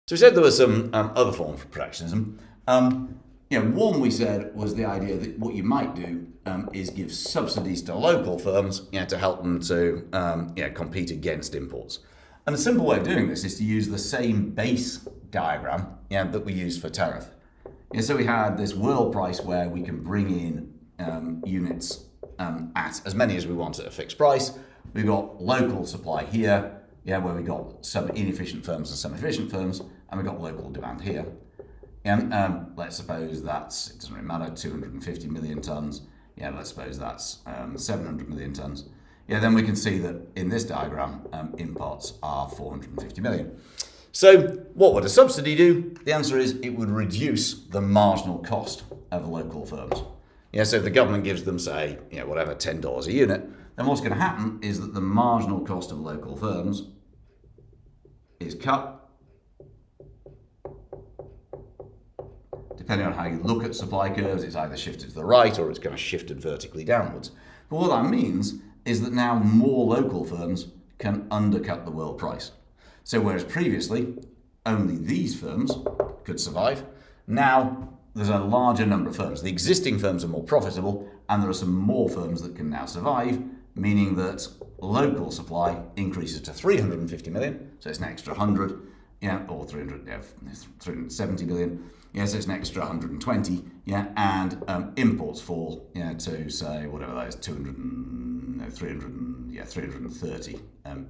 So we said there were some other forms of protectionism. One we said was the idea that what you might do is give subsidies to local firms, to help them to compete against imports. And a simple way of doing this is to use the same base diagram that we used for tariff. So we had this world price where we can bring in units at as many as we want at a fixed price. We've got local supply here, where we've got some inefficient firms and some efficient firms, and we've got local demand here. Let's suppose that's, it doesn't really matter, 250 million tonnes. Let's suppose that's 700 million tonnes. Then we can see that in this diagram, imports are 450 million. So what would a subsidy do? The answer is it would reduce the marginal cost of local firms. So if the government gives them, say, whatever, $10 a unit, then what's going to happen is that the marginal cost of local firms is cut. Depending on how you look at supply curves, it's either shifted to the right or it's kind of shifted vertically downwards. But what that means is that now more local firms can undercut the world price. So whereas previously only these firms could survive, now there's a larger number of firms. The existing firms are more profitable, and there are some more firms that can now survive, meaning that local supply increases to 350 million, so it's an extra 100, or 370 million, so it's an extra 120, and imports fall, to say whatever that is, 330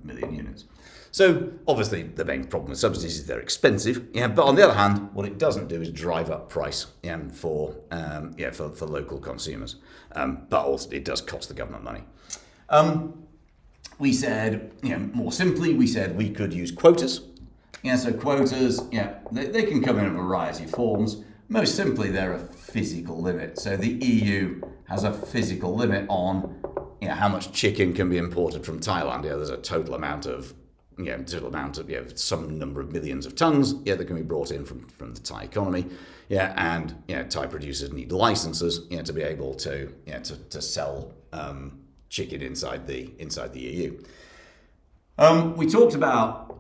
million units. So obviously the main problem with subsidies is they're expensive, but on the other hand, what it doesn't do is drive up price for local consumers, but also it does cost the government money. We said, more simply, we said we could use quotas. So quotas, they can come in a variety of forms. Most simply, they're a physical limit. So the EU has a physical limit on how much chicken can be imported from Thailand. There's a total amount of some number of millions of tons that can be brought in from the Thai economy. And Thai producers need licenses to be able to sell chicken inside the EU. We talked about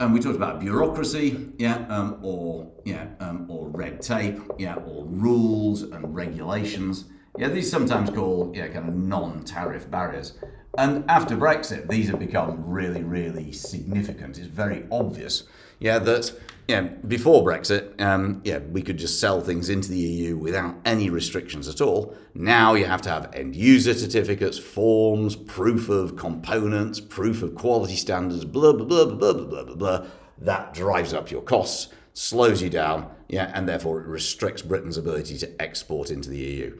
bureaucracy, or red tape, or rules and regulations. These sometimes called kind of non-tariff barriers. And after Brexit, these have become really, really significant. It's very obvious, that before Brexit, we could just sell things into the EU without any restrictions at all. Now you have to have end-user certificates, forms, proof of components, proof of quality standards, blah, blah, blah, blah, blah, blah, blah, blah. That drives up your costs, slows you down, and therefore it restricts Britain's ability to export into the EU.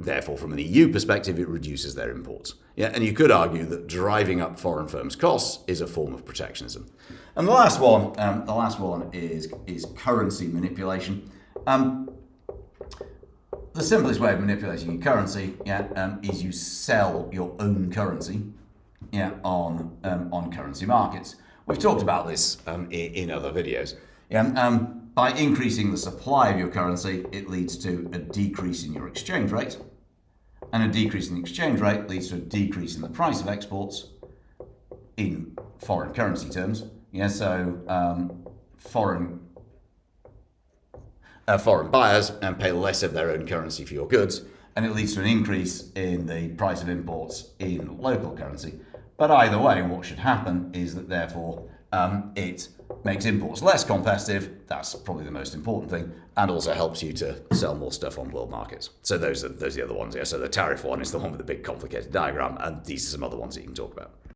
Therefore, from an EU perspective, it reduces their imports. And you could argue that driving up foreign firms' costs is a form of protectionism. And the last one is currency manipulation. The simplest way of manipulating your currency, is you sell your own currency, on currency markets. We've talked about this in other videos. By increasing the supply of your currency, it leads to a decrease in your exchange rate. And a decrease in the exchange rate leads to a decrease in the price of exports in foreign currency terms. So foreign buyers pay less of their own currency for your goods, and it leads to an increase in the price of imports in local currency. But either way, what should happen is that therefore it makes imports less competitive. That's probably the most important thing, and also helps you to sell more stuff on world markets. So those are the other ones. So the tariff one is the one with the big complicated diagram, and these are some other ones that you can talk about.